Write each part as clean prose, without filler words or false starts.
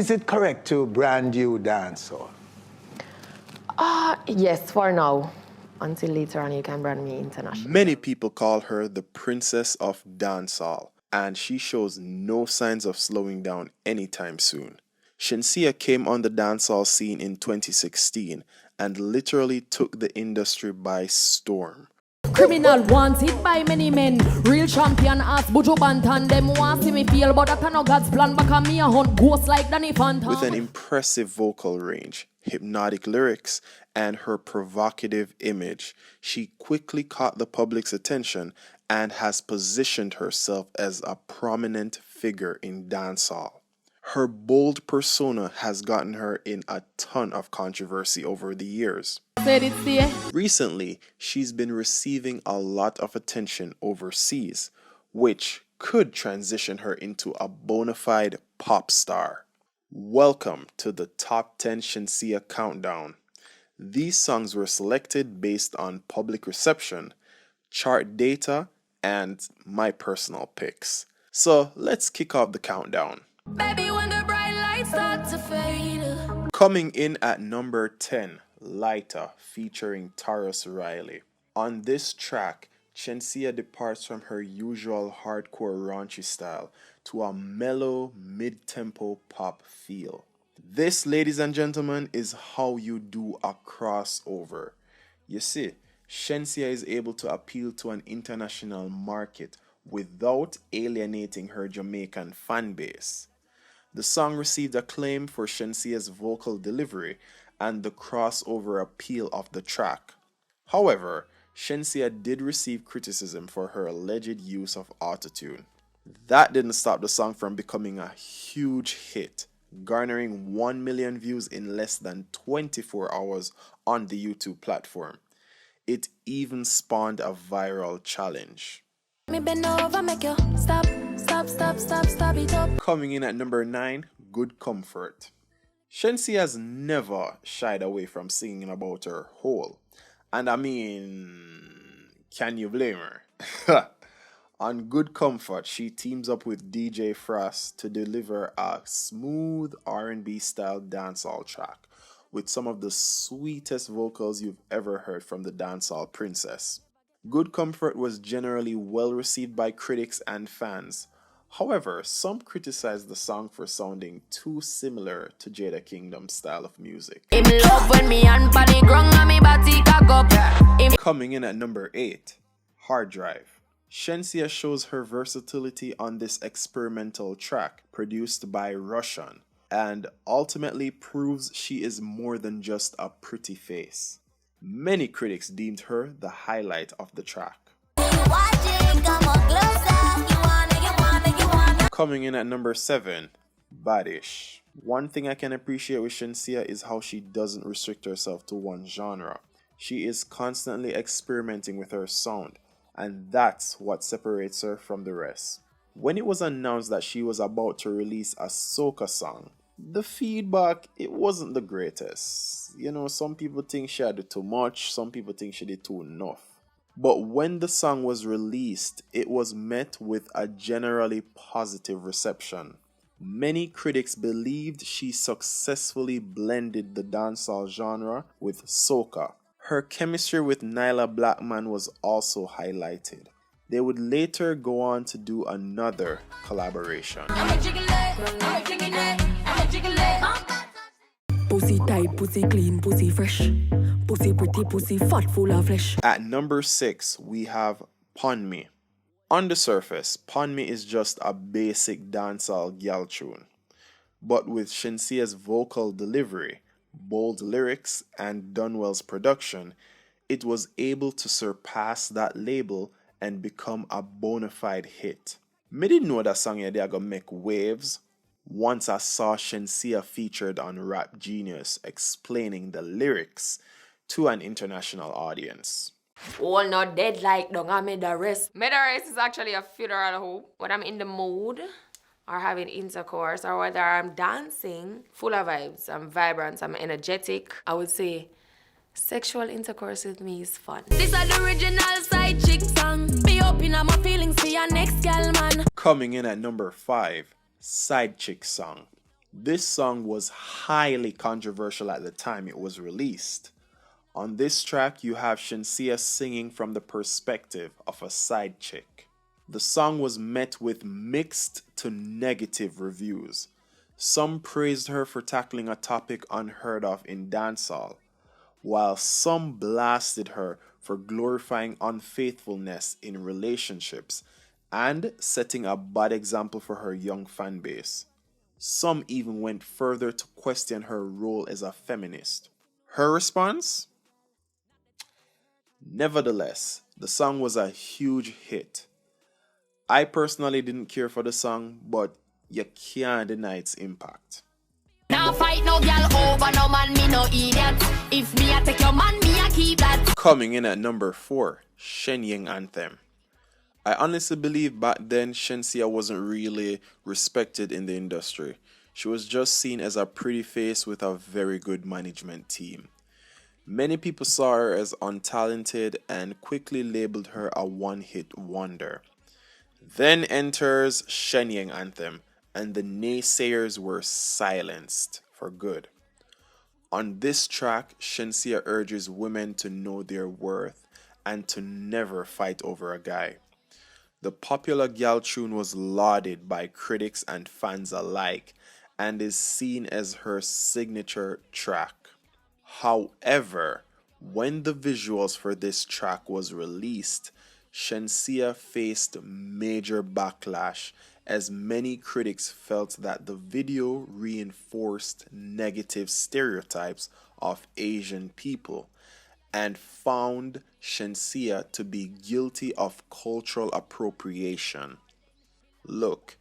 Is it correct to brand you dancehall? Yes, for now. Until later on, you can brand me international. Many people call her the Princess of Dancehall, and she shows no signs of slowing down anytime soon. Shenseea came on the dancehall scene in 2016 and literally took the industry by storm. Criminal wanted by many men. Real champion as Buju Bantan. Them want see me feel, but that no God's plan. Back on me a hunt ghost like Danny Phantom. With an impressive vocal range, hypnotic lyrics, and her provocative image, she quickly caught the public's attention and has positioned herself as a prominent figure in dancehall. Her bold persona has gotten her in a ton of controversy over the years. Recently, she's been receiving a lot of attention overseas, which could transition her into a bona fide pop star. Welcome to the Top 10 Shenseea Countdown. These songs were selected based on public reception, chart data, and my personal picks. So let's kick off the countdown. Baby, when the bright lights start to fade. Coming in at number 10, Lighter, featuring Tarrus Riley. On this track, Shenseea departs from her usual hardcore raunchy style to a mellow, mid-tempo pop feel. This, ladies and gentlemen, is how you do a crossover. You see, Shenseea is able to appeal to an international market without alienating her Jamaican fan base. The song received acclaim for Shenseea's vocal delivery and the crossover appeal of the track. However, Shenseea did receive criticism for her alleged use of autotune. That didn't stop the song from becoming a huge hit, garnering 1 million views in less than 24 hours on the YouTube platform. It even spawned a viral challenge. Coming in at number 9, Good Comfort. Shenseea has never shied away from singing about her hole. And I mean, can you blame her? On Good Comfort, she teams up with DJ Frost to deliver a smooth R&B style dancehall track with some of the sweetest vocals you've ever heard from the dancehall princess. Good Comfort was generally well received by critics and fans. However, some criticized the song for sounding too similar to Jada Kingdom's style of music. Coming in at number 8, Hard Drive. Shenseea shows her versatility on this experimental track produced by Russian and ultimately proves she is more than just a pretty face. Many critics deemed her the highlight of the track. Coming in at number 7, Badishh. One thing I can appreciate with Shenseea is how she doesn't restrict herself to one genre. She is constantly experimenting with her sound, and that's what separates her from the rest. When it was announced that she was about to release a soca song, the feedback, it wasn't the greatest. You know, some people think she did too much, some people think she did too enough. But when the song was released, it was met with a generally positive reception. Many critics believed she successfully blended the dancehall genre with soca. Her chemistry with Nailah Blackman was also highlighted. They would later go on to do another collaboration. Pussy tight, pussy clean, pussy fresh. Pussy pretty, pussy fat, full of flesh. At number 6, we have Pon Mi. On the surface, Pon Mi is just a basic dancehall gyal tune. But with Shenseea's vocal delivery, bold lyrics, and Dunwell's production, it was able to surpass that label and become a bona fide hit. Me didn't know that song here they are gonna make waves once I saw Shenseea featured on Rap Genius explaining the lyrics to an international audience. All not dead like don't I made the rest. Made the rest is actually a funeral home. When I'm in the mood or having intercourse or whether I'm dancing, full of vibes, I'm vibrant, I'm energetic, I would say sexual intercourse with me is fun. This is the original Sidechick Song. Me open up my feelings for your next gal, man. Coming in at number 5, Sidechick Song. This song was highly controversial at the time it was released. On this track, you have Shenseea singing from the perspective of a side chick. The song was met with mixed to negative reviews. Some praised her for tackling a topic unheard of in dancehall, while some blasted her for glorifying unfaithfulness in relationships and setting a bad example for her young fan base. Some even went further to question her role as a feminist. Her response? Nevertheless, the song was a huge hit. I personally didn't care for the song, but you can't deny its impact. Now fight no girl over no man, me no idiot. If me I take your man, me I keep that. Coming in at number 4, Shenyeng Anthem. I honestly believe back then Shenseea wasn't really respected in the industry. She was just seen as a pretty face with a very good management team. Many people saw her as untalented and quickly labeled her a one-hit wonder. Then enters Shenyeng Anthem, and the naysayers were silenced for good. On this track, Shenseea urges women to know their worth and to never fight over a guy. The popular gal tune was lauded by critics and fans alike and is seen as her signature track. However, when the visuals for this track was released, Shenseea faced major backlash as many critics felt that the video reinforced negative stereotypes of Asian people and found Shenseea to be guilty of cultural appropriation. Look,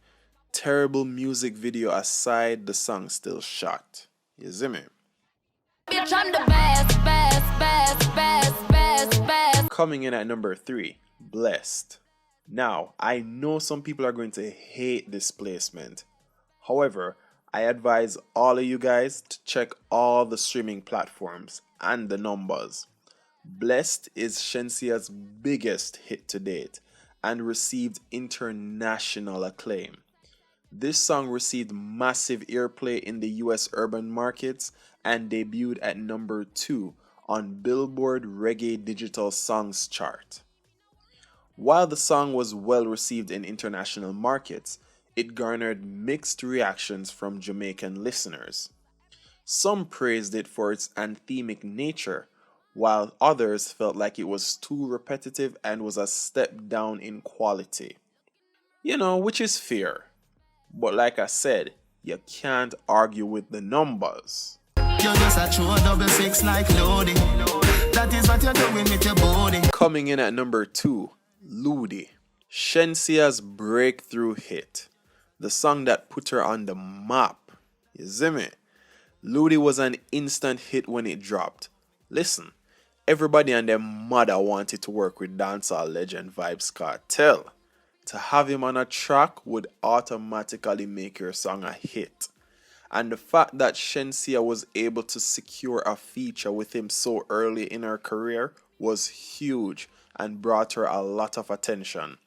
terrible music video aside, the song still shot. You see me? Bitch, I'm the best. Coming in at number 3, Blessed. Now, I know some people are going to hate this placement. However, I advise all of you guys to check all the streaming platforms and the numbers. Blessed is Shenseea's biggest hit to date and received international acclaim. This song received massive airplay in the US urban markets and debuted at number 2 on Billboard Reggae Digital Songs chart. While the song was well received in international markets, it garnered mixed reactions from Jamaican listeners. Some praised it for its anthemic nature, while others felt like it was too repetitive and was a step down in quality. You know, which is fair. But like I said, you can't argue with the numbers. You're just a true double six like Loodi. That is what you're doing with your body. Coming in at number 2, Loodi. Shenseea's breakthrough hit. The song that put her on the map. You see me? Loodi was an instant hit when it dropped. Listen, everybody and their mother wanted to work with dancehall legend Vybz Kartel. To have him on a track would automatically make your song a hit. And the fact that Shenseea was able to secure a feature with him so early in her career was huge and brought her a lot of attention.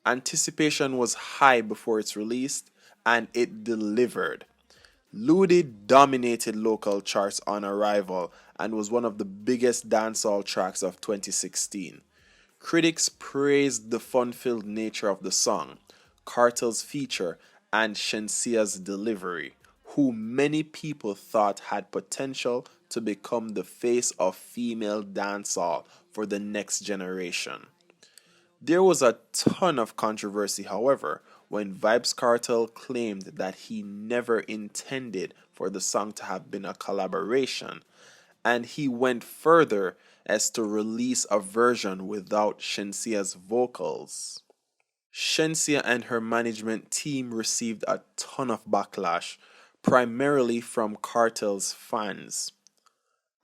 Anticipation was high before it's released, and it delivered. Loodi dominated local charts on arrival and was one of the biggest dancehall tracks of 2016. Critics praised the fun-filled nature of the song, Kartel's feature, and Shenseea's delivery, who many people thought had potential to become the face of female dancehall for the next generation. There was a ton of controversy, however, when Vybz Kartel claimed that he never intended for the song to have been a collaboration, and he went further as to release a version without Shenseea's vocals. Shenseea and her management team received a ton of backlash, primarily from Kartel's fans.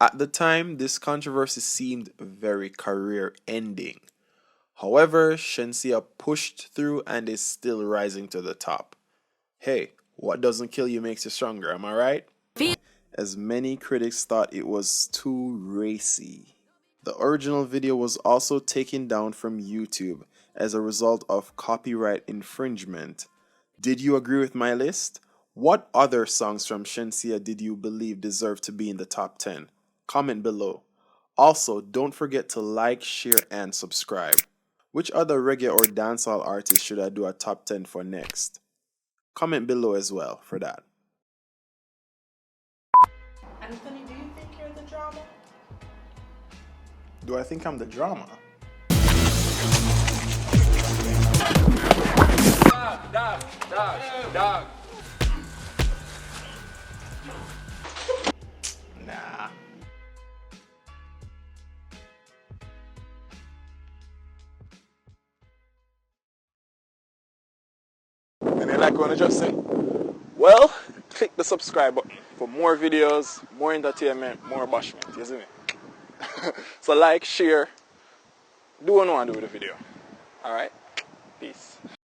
At the time, this controversy seemed very career-ending. However, Shenseea pushed through and is still rising to the top. Hey, what doesn't kill you makes you stronger, am I right? As many critics thought it was too racy. The original video was also taken down from YouTube as a result of copyright infringement. Did you agree with my list? What other songs from Shenseea did you believe deserve to be in the top 10? Comment below. Also, don't forget to like, share, and subscribe. Which other reggae or dancehall artist should I do a top 10 for next? Comment below as well for that. Anthony, do you think you're the drama? Do I think I'm the drama? Dog. Nah. And you like what I just said? Well, click the subscribe button for more videos, more entertainment, more bashment, you see me? So like, share, do what you want to do with the video. Alright? Peace.